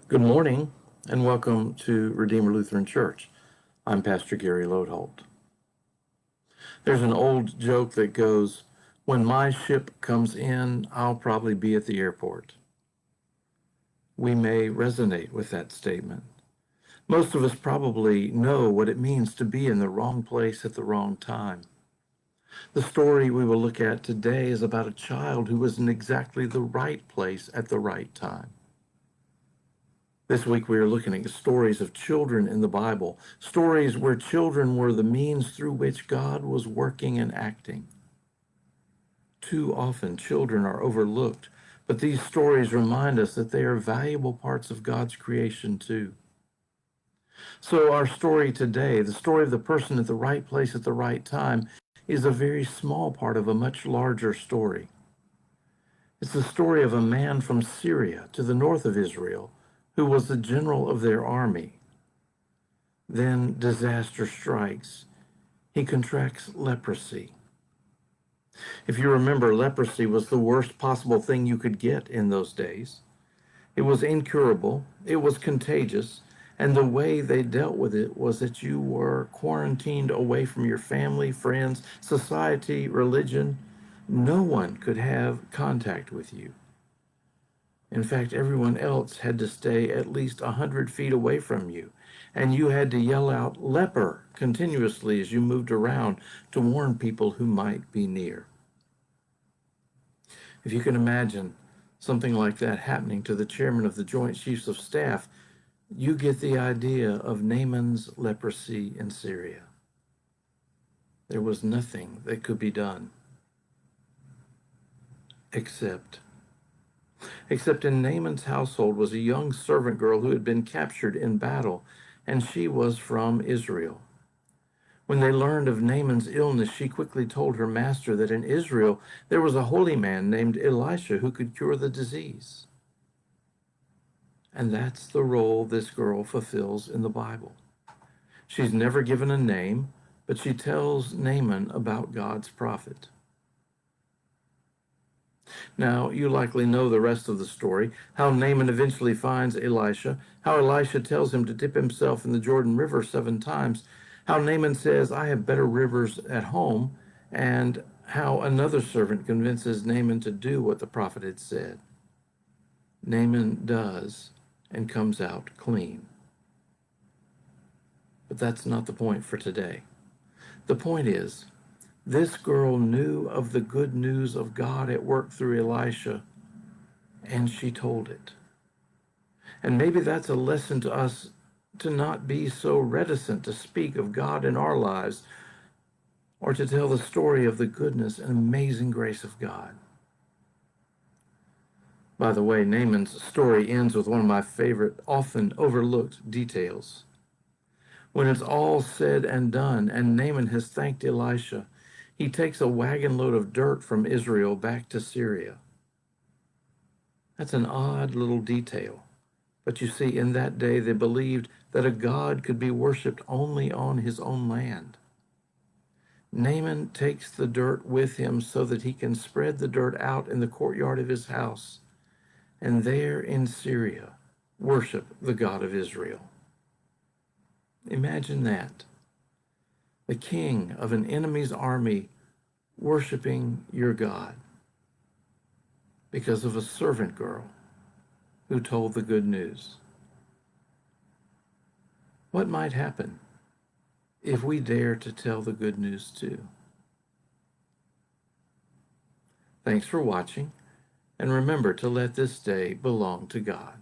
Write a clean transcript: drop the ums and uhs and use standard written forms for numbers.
Good morning and welcome to Redeemer Lutheran Church. I'm Pastor Gary Lodeholt. There's an old joke that goes, when my ship comes in, I'll probably be at the airport. We may resonate with that statement. Most of us probably know what it means to be in the wrong place at the wrong time. The story we will look at today is about a child who was in exactly the right place at the right time. This week we are looking at stories of children in the Bible, stories where children were the means through which God was working and acting. Too often children are overlooked, but these stories remind us that they are valuable parts of God's creation too. So our story today, the story of the person at the right place at the right time, is a very small part of a much larger story. It's the story of a man from Syria to the north of Israel who was the general of their army. Then disaster strikes. He contracts leprosy. If you remember, leprosy was the worst possible thing you could get in those days. It was incurable, it was contagious, and the way they dealt with it was that you were quarantined away from your family, friends, society, religion. No one could have contact with you. In fact, everyone else had to stay at least 100 feet away from you, and you had to yell out "leper" continuously as you moved around to warn people who might be near. If you can imagine something like that happening to the chairman of the Joint Chiefs of Staff, you get the idea of Naaman's leprosy in Syria. There was nothing that could be done except in Naaman's household was a young servant girl who had been captured in battle, and she was from Israel. When they learned of Naaman's illness, she quickly told her master that in Israel there was a holy man named Elisha who could cure the disease. And that's the role this girl fulfills in the Bible. She's never given a name, but she tells Naaman about God's prophet. Now, you likely know the rest of the story, how Naaman eventually finds Elisha, how Elisha tells him to dip himself in the Jordan River 7 times, how Naaman says, I have better rivers at home, and how another servant convinces Naaman to do what the prophet had said. Naaman does and comes out clean. But that's not the point for today. The point is, this girl knew of the good news of God at work through Elisha, and she told it. And maybe that's a lesson to us to not be so reticent to speak of God in our lives or to tell the story of the goodness and amazing grace of God. By the way, Naaman's story ends with one of my favorite, often overlooked details. When it's all said and done, and Naaman has thanked Elisha, he takes a wagon load of dirt from Israel back to Syria. That's an odd little detail. But you see, in that day, they believed that a god could be worshipped only on his own land. Naaman takes the dirt with him so that he can spread the dirt out in the courtyard of his house, and there in Syria, worship the God of Israel. Imagine that. The king of an enemy's army worshiping your God because of a servant girl who told the good news. What might happen if we dare to tell the good news too? Thanks for watching, and remember to let this day belong to God.